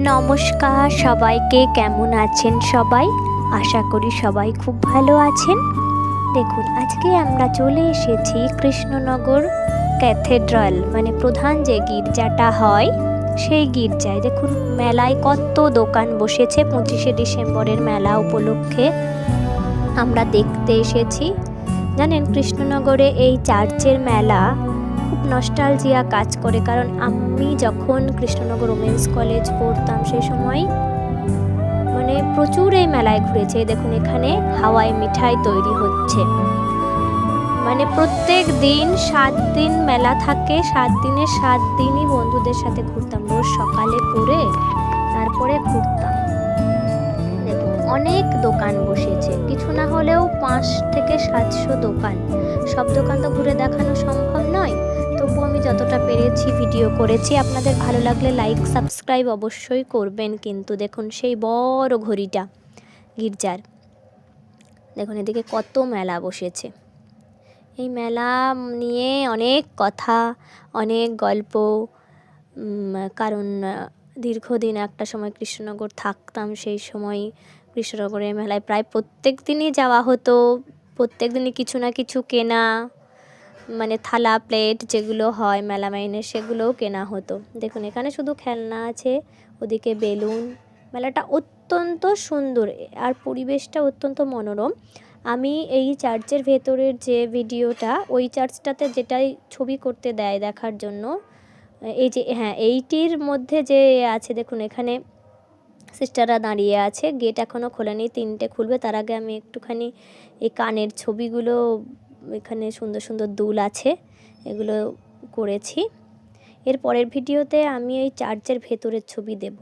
নমস্কার সবাইকে, কেমন আছেন সবাই? আশা করি সবাই খুব ভালো আছেন। দেখুন, আজকে আমরা চলে এসেছি কৃষ্ণনগর ক্যাথেড্রাল, মানে প্রধান যে গির্জাটা হয় সেই গির্জায়। দেখুন, মেলায় কত দোকান বসেছে। 25শে ডিসেম্বরের মেলা উপলক্ষে আমরা দেখতে এসেছি। জানেন, কৃষ্ণনগরে এই চার্চের মেলা খুব নস্টালজিয়া কাজ করে, কারণ আমি যখন কৃষ্ণনগর ওমেন্স কলেজ পড়তাম সেই সময় মানে প্রচুর এই মেলায় ঘুরেছে। দেখুন, এখানে হাওয়াই মিঠাই তৈরি হচ্ছে, মানে প্রত্যেক দিন 7 দিন মেলা থাকে। 7 দিনের 7 দিনই বন্ধুদের সাথে ঘুরতাম, রোজ সকালে পড়ে তারপরে ঘুরতাম। দেখুন, অনেক দোকান বসেছে, কিছু না হলেও 5 থেকে 700 দোকান। সব দোকান তো ঘুরে দেখানো সম্ভব নয়, তবু আমি যতটা পেরেছি ভিডিও করেছি। আপনাদের ভালো লাগলে লাইক সাবস্ক্রাইব অবশ্যই করবেন। কিন্তু দেখুন, সেই বড় ঘড়িটা গির্জার, দেখুন এদিকে কত মেলা বসেছে। এই মেলা নিয়ে অনেক কথা, অনেক গল্প, কারণ দীর্ঘদিন একটা সময় কৃষ্ণনগর থাকতাম। সেই সময় কৃষ্ণনগরের মেলায় প্রায় প্রত্যেক দিনই যাওয়া হতো। প্রত্যেক দিনই কিছু না কিছু কেনা, মানে থালা প্লেট যেগুলো হয় মেলামাইনের, সেগুলোও কেনা হতো। দেখুন, এখানে শুধু খেলনা আছে, ওদিকে বেলুন। মেলাটা অত্যন্ত সুন্দর আর পরিবেশটা অত্যন্ত মনোরম। আমি এই চার্চের ভেতরের যে ভিডিওটা, ওই চার্চটাতে যেটাই ছবি করতে দেয় দেখার জন্য, এই যে হ্যাঁ, এইটির মধ্যে যে আছে, দেখুন এখানে সিস্টাররা দাঁড়িয়ে আছে। গেট এখনও খোলেনি, 3টে খুলবে। তার আগে আমি একটুখানি এই কানের ছবিগুলো, এখানে সুন্দর সুন্দর দুল আছে, এগুলো করেছি। এর পরের ভিডিওতে আমি এই চার্চের ভেতরের ছবি দেব।